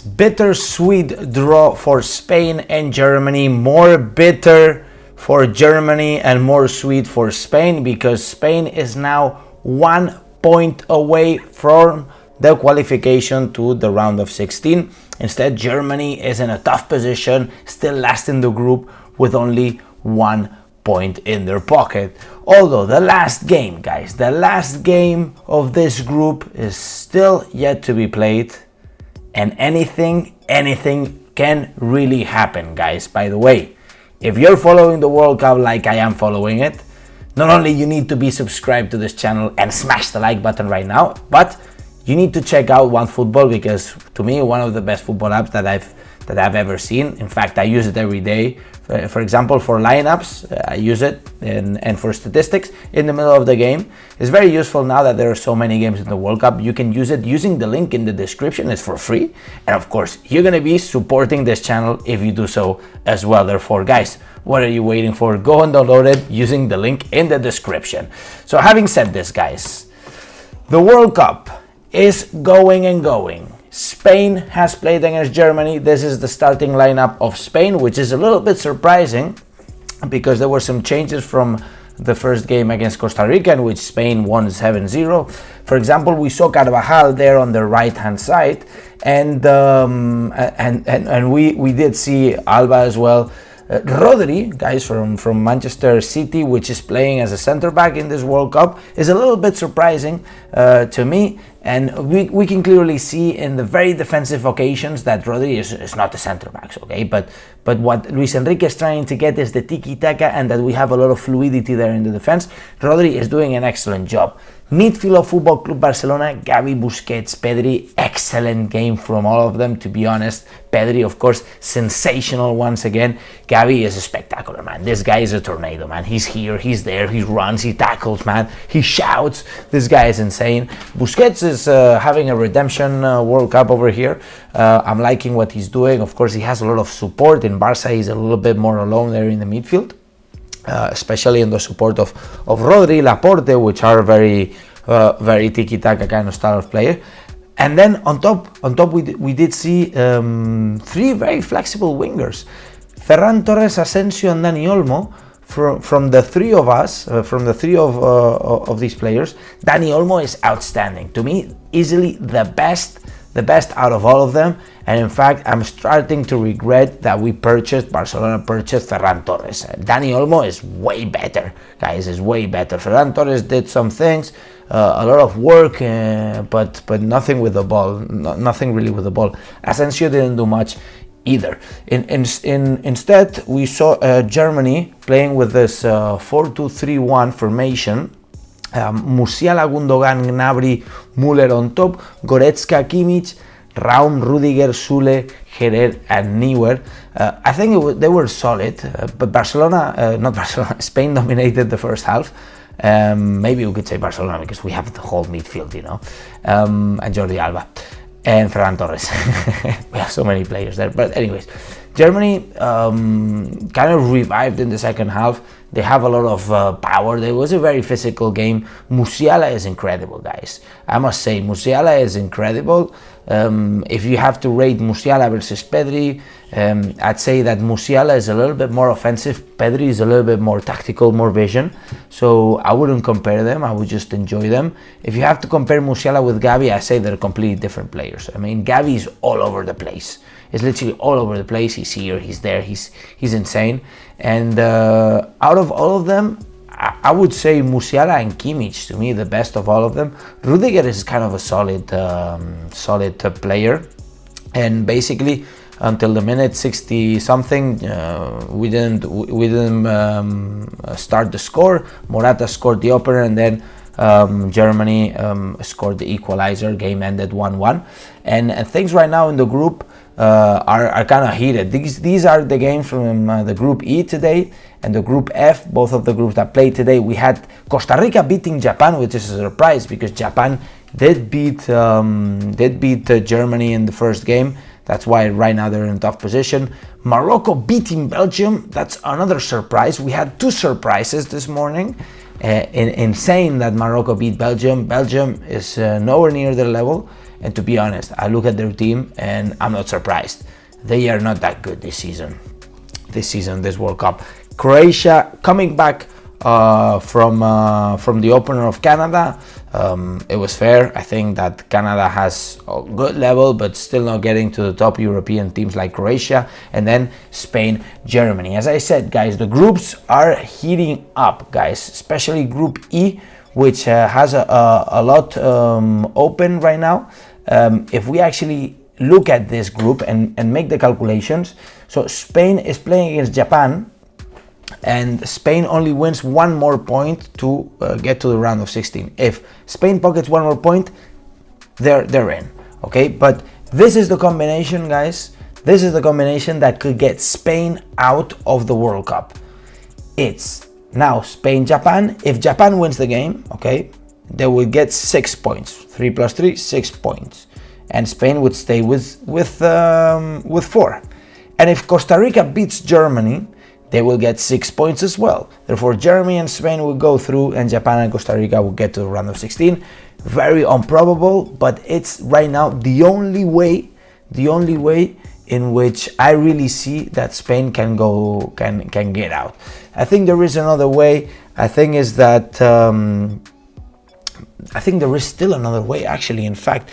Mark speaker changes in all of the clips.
Speaker 1: Bittersweet draw for Spain and Germany. More bitter for Germany and more sweet for Spain, because Spain is now 1 point away from the qualification to the round of 16. Instead, Germany is in a tough position, still last in the group with only 1 point in their pocket. Although the last game, guys, the last game of this group is still yet to be played, and anything can really happen, guys. By the way, if you're following the World Cup like I am following it, not only you need to be subscribed to this channel and smash the like button right now, but you need to check out OneFootball, because to me, one of the best football apps that I've ever seen. In fact, I use it every day. For example, for lineups, I use it, and for statistics in the middle of the game. It's very useful now that there are so many games in the World Cup. You can use it using the link in the description. It's for free. And of course, you're going to be supporting this channel if you do so as well. Therefore, guys, what are you waiting for? Go and download it using the link in the description. So having said this, guys, the World Cup is going and going. Spain has played against Germany. This is the starting lineup of Spain, which is a little bit surprising because there were some changes from the first game against Costa Rica, in which Spain won 7-0. For example, we saw Carvajal there on the right-hand side, and we did see Alba as well. Rodri, guys, from Manchester City, which is playing as a center back in this World Cup, is a little bit surprising to me. And we can clearly see in the very defensive occasions that Rodri is not a center back, okay? But what Luis Enrique is trying to get is the tiki-taka, and that we have a lot of fluidity there in the defense. Rodri is doing an excellent job. Midfield of Football Club Barcelona, Gavi, Busquets, Pedri, excellent game from all of them, to be honest. Pedri, of course, sensational once again. Gavi is a spectacular, man. This guy is a tornado, man. He's here, he's there, he runs, he tackles, man. He shouts. This guy is insane. Busquets is having a redemption World Cup over here. I'm liking what he's doing. Of course, he has a lot of support. In Barca, he's a little bit more alone there in the midfield. Especially in the support of Rodri, Laporte, which are very tiki-taka kind of style of player. And then on top we did see three very flexible wingers: Ferran Torres, Asensio, and Dani Olmo. From the three of us, from the three of these players, Dani Olmo is outstanding. To me, easily the best out of all of them. And in fact, I'm starting to regret that Barcelona purchased Ferran Torres. Dani Olmo is way better, guys, is way better. Ferran Torres did some things, a lot of work, but nothing with the ball, nothing really with the ball. Asensio didn't do much either. Instead, we saw Germany playing with this 4-2-3-1 formation. Musiala, Gundogan, Gnabry, Müller on top, Goretzka, Kimmich, Raum, Rudiger, Sule, Herrera, and Neuer. I think they were solid, but Spain dominated the first half. Maybe we could say Barcelona because we have the whole midfield, you know, and Jordi Alba and Ferran Torres. We have so many players there. But anyways, Germany kind of revived in the second half. They have a lot of power. There was a very physical game. Musiala is incredible, guys. I must say, Musiala is incredible. If you have to rate Musiala versus Pedri, I'd say that Musiala is a little bit more offensive. Pedri is a little bit more tactical, more vision. So I wouldn't compare them. I would just enjoy them. If you have to compare Musiala with Gavi, I say they're completely different players. I mean, Gavi is all over the place. He's literally all over the place. He's here, he's there, he's insane. And out of all of them, I would say Musiala and Kimmich, to me, the best of all of them. Rudiger is kind of a solid player. And basically, until the minute 60 something, we didn't start the score. Morata scored the opener, and then Germany scored the equalizer. Game ended 1-1. And things right now in the group are kind of heated. These are the games from the Group E today and the Group F, both of the groups that played today. We had Costa Rica beating Japan, which is a surprise because Japan did beat Germany in the first game. That's why right now they're in a tough position. Morocco beating Belgium. That's another surprise. We had two surprises this morning. In saying that Morocco beat Belgium. Belgium is nowhere near their level. And to be honest, I look at their team and I'm not surprised. They are not that good this season, this World Cup. Croatia coming back from the opener of Canada. It was fair. I think that Canada has a good level, but still not getting to the top European teams like Croatia. And then Spain, Germany. As I said, guys, the groups are heating up, guys, especially Group E, which has a lot open right now. If we actually look at this group and make the calculations, so Spain is playing against Japan, and Spain only wins one more point to get to the round of 16. If Spain pockets one more point, they're in, okay? But this is the combination, guys. This is the combination that could get Spain out of the World Cup. It's now Spain-Japan. If Japan wins the game, okay, they would get 6 points. 3 plus 3, 6 points. And Spain would stay with 4. And if Costa Rica beats Germany, they will get 6 points as well. Therefore, Germany and Spain will go through, and Japan and Costa Rica will get to the round of 16. Very improbable, but it's right now the only way in which I really see that Spain can get out. I think there is another way. I think there is still another way, actually. In fact,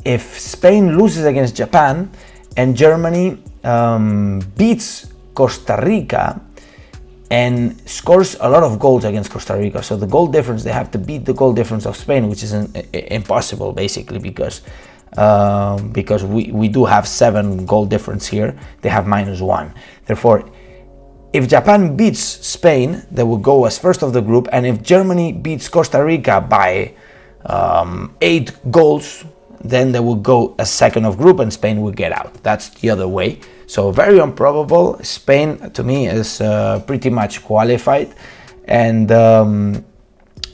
Speaker 1: if Spain loses against Japan and Germany beats Costa Rica and scores a lot of goals against Costa Rica, so the goal difference, they have to beat the goal difference of Spain, which is impossible basically, because we do have 7 goal difference here. They have -1. Therefore, if Japan beats Spain, they will go as first of the group, and if Germany beats Costa Rica by 8 goals, then they will go as second of group and Spain will get out. That's the other way. So very improbable. Spain, to me, is pretty much qualified. And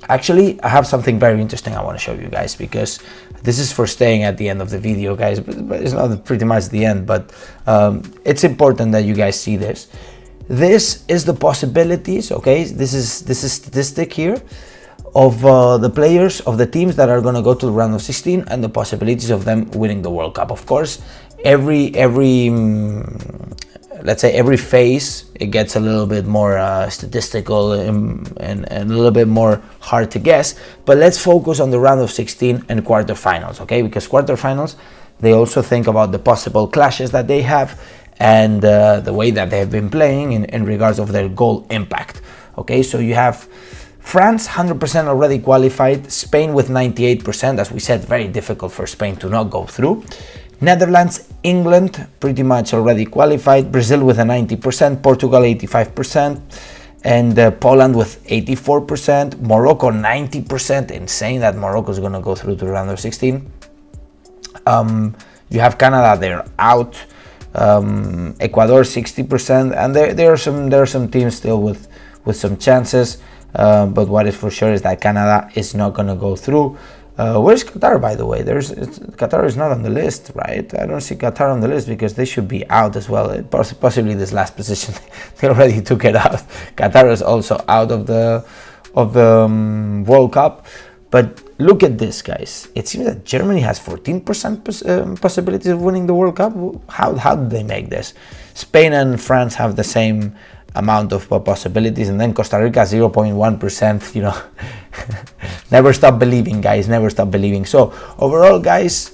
Speaker 1: actually, I have something very interesting I want to show you guys, because this is for staying at the end of the video, guys, but it's not pretty much the end, but it's important that you guys see this. This is the possibilities, okay? This is statistic here of the players of the teams that are going to go to the round of 16 and the possibilities of them winning the World Cup. Of course, every let's say every phase, it gets a little bit more statistical and a little bit more hard to guess. But let's focus on the round of 16 and quarterfinals, okay? Because quarterfinals, they also think about the possible clashes that they have and the way that they have been playing in regards of their goal impact. Okay, so you have France 100% already qualified, Spain with 98%, as we said, very difficult for Spain to not go through. Netherlands, England pretty much already qualified, Brazil with a 90%, Portugal 85%, and Poland with 84%, Morocco 90%, insane that Morocco is going to go through to the round of 16. You have Canada, they're out. Ecuador 60%, and there are some teams still with some chances, but what is for sure is that Canada is not going to go through. Where's Qatar, by the way? Qatar is not on the list, right? I don't see Qatar on the list because they should be out as well. Possibly this last position, they already took it out. Qatar is also out of the World Cup. But look at this, guys. It seems that Germany has 14% possibilities of winning the World Cup. How did they make this? Spain and France have the same amount of possibilities, and then Costa Rica 0.1%. You know, never stop believing, guys. Never stop believing. So overall, guys,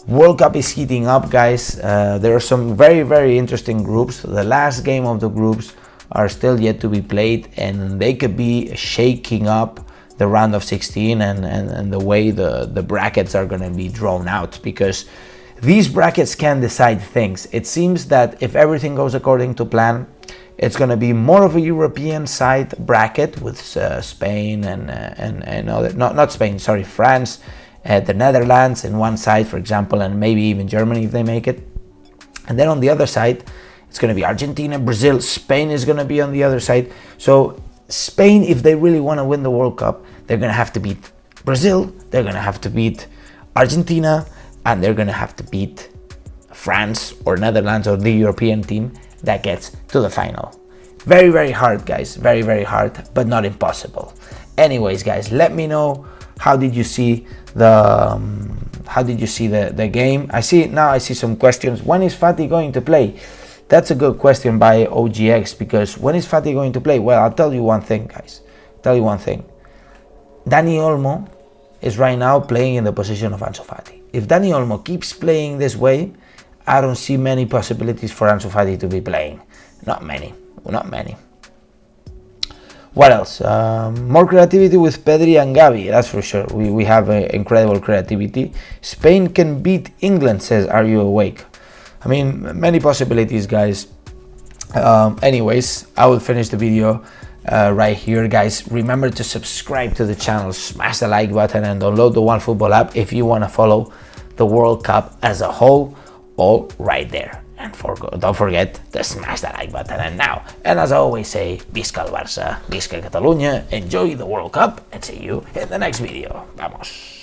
Speaker 1: World Cup is heating up, guys. There are some very, very interesting groups. The last game of the groups are still yet to be played, and they could be shaking up the round of 16 and the way the brackets are going to be drawn out, because these brackets can decide things. It seems that if everything goes according to plan, it's going to be more of a European side bracket with Spain and other, not Spain, sorry, France, the Netherlands in one side, for example, and maybe even Germany if they make it. And then on the other side, it's going to be Argentina, Brazil, Spain is going to be on the other side. So Spain, if they really want to win the World Cup, they're going to have to beat Brazil, they're going to have to beat Argentina, and they're going to have to beat France or Netherlands or the European team that gets to the final. Very, very hard, guys. Very, very hard, but not impossible. Anyways, guys, let me know how did you see the the game? I see some questions. When is Fati going to play? That's a good question by OGX, because when is Fati going to play? Well, I'll tell you one thing, guys. Tell you one thing. Dani Olmo is right now playing in the position of Ansu Fati. If Dani Olmo keeps playing this way, I don't see many possibilities for Ansu Fati to be playing. Not many. What else? More creativity with Pedri and Gavi, that's for sure. We have incredible creativity. Spain can beat England, says Are You Awake? I mean, many possibilities, guys. Anyways, I will finish the video right here, guys. Remember to subscribe to the channel, smash the like button, and download the OneFootball app if you want to follow the World Cup as a whole, all right there. And don't forget to smash the like button. And as I always say, Visca el Barça, Visca Catalunya, enjoy the World Cup, and see you in the next video. Vamos!